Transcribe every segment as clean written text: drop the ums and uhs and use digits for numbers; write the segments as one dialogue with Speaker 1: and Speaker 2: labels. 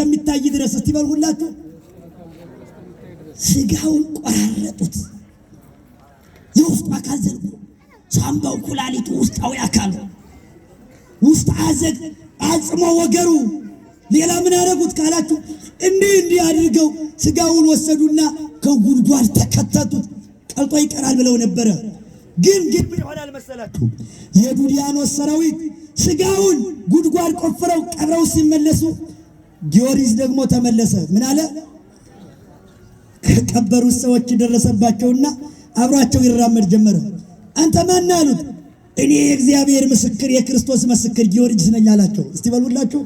Speaker 1: እስከሚታይ ድረስ እስቲ በልሁላችሁ ስጋውን ቆራረጡት። የውስጡ አካል ዘልቆ ሳምባው፣ ኩላሊቱ፣ ውስጣዊ አካል ውስጥ አዘግ አጽሞ ወገሩ ሌላ ምን አደረጉት ካላችሁ እንዲህ አድርገው ስጋውን ወሰዱና ከጉድጓድ ተከተቱት። ቀልጦ ይቀራል ብለው ነበረ። ግን ምን ይሆናል መሰላችሁ? የዱዲያኖስ ሰራዊት ስጋውን ጉድጓድ ቆፍረው ቀብረው ሲመለሱ ጊዮርጊስ ደግሞ ተመለሰ። ምን አለ? ከቀበሩት ሰዎች ደረሰባቸውና አብሯቸው ይራመድ ጀመረ። አንተ ማን አሉት? እኔ የእግዚአብሔር ምስክር የክርስቶስ ምስክር ጊዮርጊስ ነኝ አላቸው። እስቲ በሉላችሁ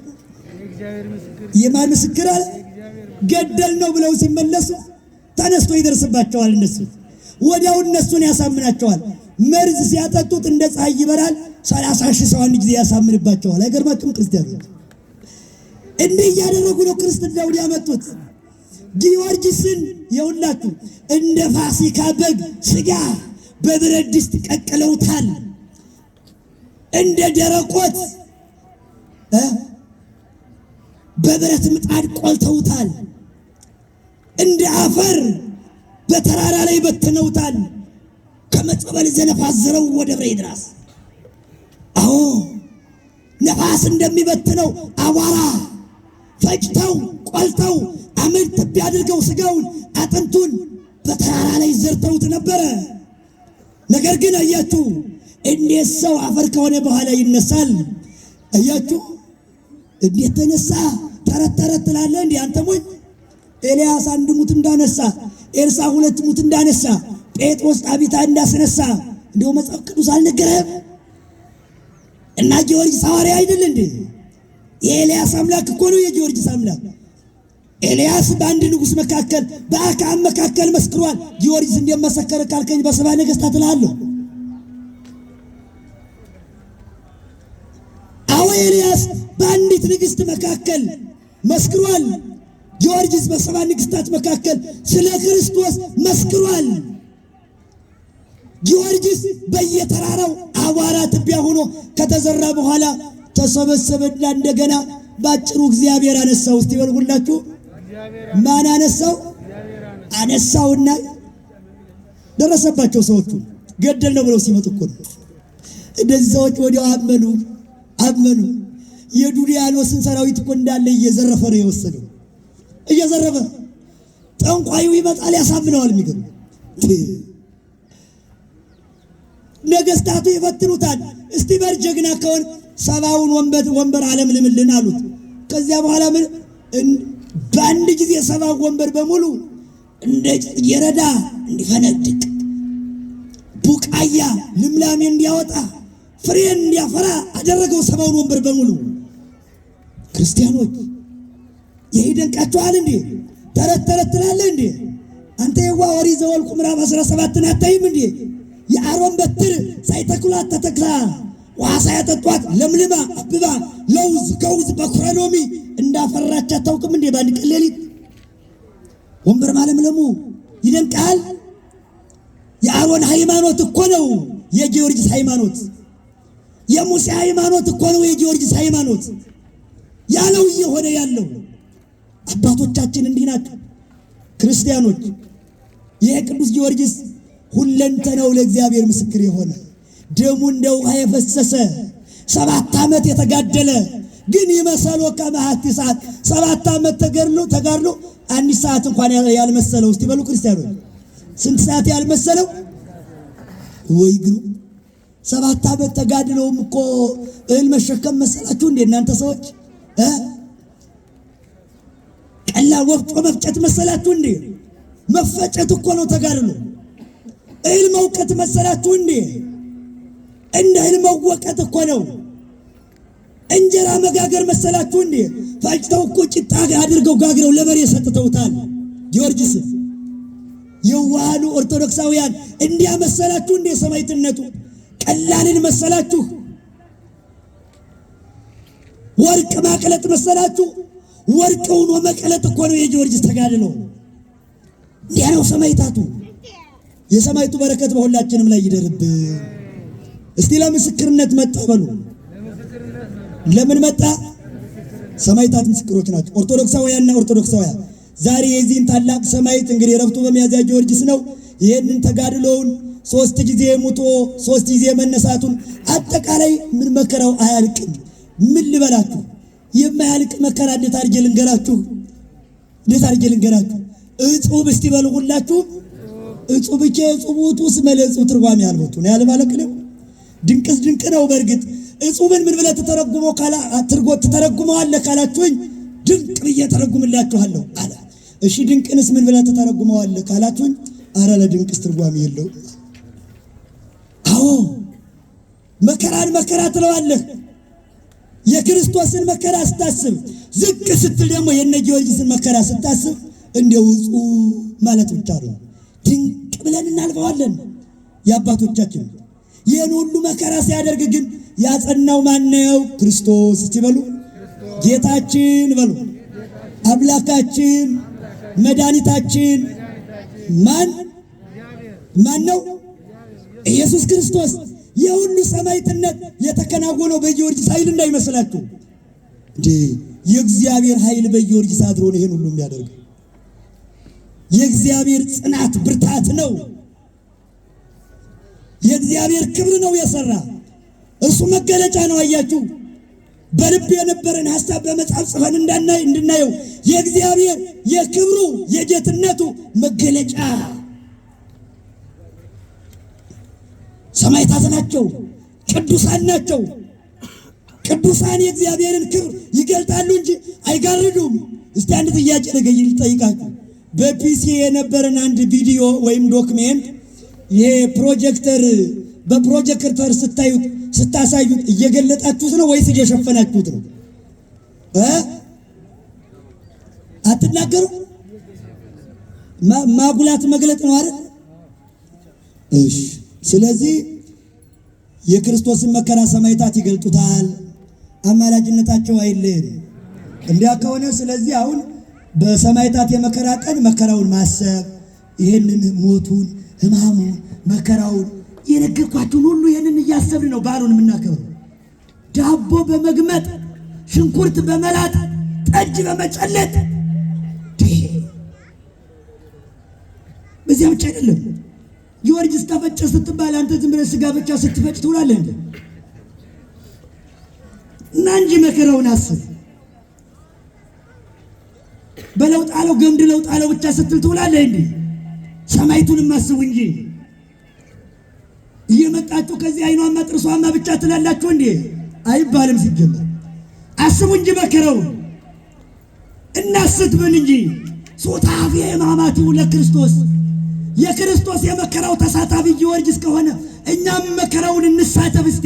Speaker 1: የማን ምስክር አለ? ገደል ነው ብለው ሲመለሱ ተነስቶ ይደርስባቸዋል። እነሱ ወዲያው እነሱን ያሳምናቸዋል። መርዝ ሲያጠጡት እንደ ፀሐይ ይበራል። 30,000 ሰው አንድ ጊዜ ያሳምንባቸዋል። አይገርማችሁም? ክርስቲያኖች እንዲህ እያደረጉ ነው ክርስትናውን ያመጡት። ጊዮርጊስን የሁላችሁ እንደ ፋሲካ በግ ስጋ በብረት ድስት ቀቅለውታል። እንደ ደረቆት በብረት ምጣድ ቆልተውታል። እንደ አፈር በተራራ ላይ በትነውታል። ከመጸበል ዘነፋስ ዘረው ወደ ደብረ ይድረስ። አዎ ነፋስ እንደሚበትነው አቧራ ፈጭተው ቆልተው አመድ ትቢ አድርገው ስጋውን አጥንቱን በተራራ ላይ ዘርተውት ነበረ። ነገር ግን አያችሁ እንዴት ሰው አፈር ከሆነ በኋላ ይነሳል? አያችሁ እንዴት ተነሳ? ተረት ትላለህ እንዴ አንተ ሞኝ? ኤልያስ 1 ሙት እንዳነሳ፣ ኤልሳ 2 ሙት እንዳነሳ፣ ጴጥሮስ ጣቢታ እንዳስነሳ እንደው መጽሐፍ ቅዱስ አልነገረህም? እና ጊዮርጊስ ሐዋርያ አይደል እንዴ? የኤልያስ አምላክ እኮ ነው የጊዮርጊስ አምላክ። ኤልያስ በአንድ ንጉሥ መካከል በአክዓብ መካከል መስክሯል። ጊዮርጊስ እንደመሰከረ ካልከኝ በሰባ ነገሥታት እልሃለሁ። አዎ ኤልያስ በአንዲት ንግሥት መካከል መስክሯል። ጊዮርጊስ በሰባ ንግሥታት መካከል ስለ ክርስቶስ መስክሯል። ጊዮርጊስ በየተራራው አቧራ ትቢያ ሆኖ ከተዘራ በኋላ ተሰበሰበና እንደገና ባጭሩ እግዚአብሔር አነሳው። እስቲ በልሁላችሁ ማን አነሳው? አነሳውና ደረሰባቸው። ሰዎቹ ገደል ነው ብለው ሲመጡ እኮ ነው እነዚህ ሰዎች ወዲያው አመኑ። የዱዲያኖስን ሰራዊት እኮ እንዳለ እየዘረፈ ነው የወሰደው። እየዘረፈ ጠንቋዩ ይመጣል ያሳምነዋል። የሚገርም ነገስታቱ ይፈትኑታል። እስቲ በር ጀግና ከሆነ 70ውን ወንበር አለምልምልን አሉት። ከዚያ በኋላ ምን በአንድ ጊዜ 70 ወንበር በሙሉ እንደ የረዳ እንዲፈነድቅ ቡቃያ ልምላሜ እንዲያወጣ ፍሬን እንዲያፈራ አደረገው። 70ውን ወንበር በሙሉ ክርስቲያኖች ይሄ ደንቃችኋል እንዴ? ተረት ትላለህ እንዴ አንተ? የዋ ኦሪት ዘኍልቍ ምዕራፍ 17 አታይም እንዴ? የአሮን በትር ሳይተክሏት ተተክላ ውሃ ሳያጠጧት ለምልማ አብባ ለውዝ ከውዝ በኩረ ሎሚ እንዳፈራች አታውቅም እንዴ? በአንድ ቀን ሌሊት ወንበር ማለምለሙ ይደንቃል። የአሮን ሃይማኖት እኮ ነው የጊዮርጊስ ሃይማኖት። የሙሴ ሃይማኖት እኮ ነው የጊዮርጊስ ሃይማኖት። ያለው እየሆነ ያለው አባቶቻችን እንዲህ ናቸው። ክርስቲያኖች ይሄ ቅዱስ ጊዮርጊስ ሁለንተናው ለእግዚአብሔር ምስክር የሆነ ደሙ እንደ ውሃ የፈሰሰ 7 ዓመት የተጋደለ ግን ይመሰሎ ከመሃቲ ሰዓት 7 ዓመት ተጋድሎ 1 ሰዓት እንኳን ያልመሰለው። እስቲ በሉ ክርስቲያኖች ስንት ሰዓት ያልመሰለው? ወይ ግሩ 7 ዓመት ተጋድለውም እኮ እህል መሸከም መሰላችሁ እንዴ እናንተ ሰዎች? ቀላል ወፍጮ መፍጨት መሰላችሁ እንዴ? መፈጨት እኮ ነው ተጋድሎ። እህል መውቀት መሰላችሁ እንዴ? እንደ እህል መወቀት እኮ ነው። እንጀራ መጋገር መሰላችሁ እንዴ? ፈጭተው እኮ ጭጣ አድርገው ጋግረው ለበሬ ሰጥተውታል። ጊዮርጊስ የዋሃኑ ኦርቶዶክሳውያን እንዲያ መሰላችሁ እንዴ? ሰማዕትነቱ ቀላልን መሰላችሁ? ወርቅ ማቅለጥ መሰላችሁ? ወርቅውን መቀለጥ እኮ ነው የጊዮርጊስ ተጋድሎ። እንዲያ ነው ሰማዕታቱ። የሰማዕቱ በረከት በሁላችንም ላይ ይደርብን። እስቲ ለምስክርነት መጣ በሉ። ለምን መጣ? ሰማዕታት ምስክሮች ናቸው። ኦርቶዶክሳውያንና ኦርቶዶክሳውያን ዛሬ የዚህን ታላቅ ሰማዕት እንግዲህ ረፍቱ በሚያዝያ ጊዮርጊስ ነው። ይህንን ተጋድሎውን 3 ጊዜ ሙቶ 3 ጊዜ መነሳቱን አጠቃላይ ምን መከራው አያልቅም። ምን ልበላችሁ? የማያልቅ መከራ እንዴት አድርጌ ልንገራችሁ? እጹብ እስቲ በሉ ሁላችሁ። እጹብ ብቻ እጹቡት ውስጥ መለጹ ትርጓሜ ያልቦቱ ነው ያለማለቅ ነው። ድንቅስ ድንቅ ነው። በእርግጥ እጹብን ምን ብለህ ትተረጉመዋለህ ካላችሁኝ ድንቅ ብዬ ተረጉምላችኋለሁ አለ። እሺ ድንቅንስ ምን ብለህ ትተረጉመዋለህ ካላችሁኝ አረ ለድንቅስ ትርጓሜ የለው። አዎ መከራን መከራ ትለዋለህ። የክርስቶስን መከራ ስታስብ ዝቅ ስትል ደግሞ የነ ጊዮርጊስን መከራ ስታስብ እንደው እጹብ ማለት ብቻ ነው። ድንቅ ብለን እናልፈዋለን። የአባቶቻችን ይህን ሁሉ መከራ ሲያደርግ ግን ያጸናው ማነው? ክርስቶስ። እስቲ በሉ ጌታችን በሉ አምላካችን መድኃኒታችን ማን ነው? ኢየሱስ ክርስቶስ። የሁሉ ሰማዕትነት የተከናወነው በጊዮርጊስ ኃይል እንዳይመስላችሁ እንዴ! የእግዚአብሔር ኃይል በጊዮርጊስ አድሮ ነው ይሄን ሁሉ የሚያደርገው። የእግዚአብሔር ጽናት ብርታት ነው። የእግዚአብሔር ክብር ነው የሰራ እሱ መገለጫ ነው። አያችሁ በልብ የነበረን ሐሳብ በመጽሐፍ ጽፈን እንድናየው የእግዚአብሔር የክብሩ የጌትነቱ መገለጫ ሰማዕታት ናቸው። ቅዱሳን ናቸው። ቅዱሳን የእግዚአብሔርን ክብር ይገልጣሉ እንጂ አይጋርዱም። እስቲ አንድ ጥያቄ ልጠይቃችሁ። በፒሲ የነበረን አንድ ቪዲዮ ወይም ዶክሜንት ይሄ በፕሮጀክተር ስታሳዩት እየገለጣችሁት ነው ወይስ እየሸፈናችሁት ነው? አትናገሩ። ማጉላት መግለጥ ነው አይደል? እሺ። ስለዚህ የክርስቶስን መከራ ሰማዕታት ይገልጡታል። አማላጅነታቸው አይለይም። እንዲያ ከሆነ ስለዚህ አሁን በሰማዕታት የመከራ ቀን መከራውን ማሰብ ይሄንን ሞቱን፣ ሕማሙን፣ መከራውን የነገርኳችሁን ሁሉ ይሄንን እያሰብን ነው በዓሉን የምናከብረው። ዳቦ በመግመጥ ሽንኩርት በመላጥ ጠጅ በመጨለጥ በዚያ ብቻ አይደለም። ጊዮርጊስ ተፈጨ ስትባል አንተ ዝም ብለህ ስጋ ብቻ ስትፈጭ ትውላለህ እንዴ? እና እንጂ መከራውን አስብ። በለውጥ አለው ገምድ ለውጥ አለው ብቻ ስትል ትውላለህ እንዴ? ሰማዕቱንም አስቡ እንጂ እየመጣችሁ ከዚህ አይኗማ ጥርሷማ ብቻ ትላላችሁ እንዴ? አይባልም። ሲጀመር አስቡ እንጂ መከራውን እናስትብን እንጂ ሶታፊ ሕማማቲሁ ለክርስቶስ የክርስቶስ የመከራው ተሳታፊ ጊዮርጊስ ከሆነ እኛም መከራውን እንሳተፍ እስቲ።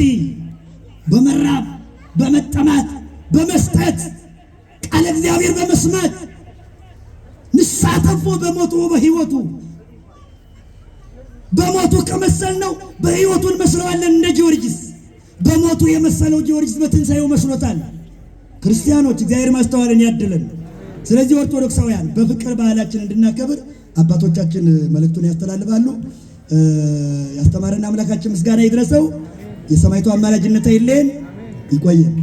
Speaker 1: በመራብ በመጠማት በመስጠት ቃለ እግዚአብሔር በመስማት ንሳተፎ በሞቱ በሕይወቱ በሞቱ ከመሰል ነው በሕይወቱ እንመስለዋለን። እንደ ጊዮርጊስ በሞቱ የመሰለው ጊዮርጊስ በትንሣኤው መስሎታል። ክርስቲያኖች እግዚአብሔር ማስተዋልን ያድለን። ስለዚህ ኦርቶዶክሳውያን በፍቅር ባህላችን እንድናከብር አባቶቻችን መልእክቱን ያስተላልፋሉ። ያስተማረን አምላካችን ምስጋና ይድረሰው። የሰማዕቱ አማላጅነት አይለየን። ይቆየን።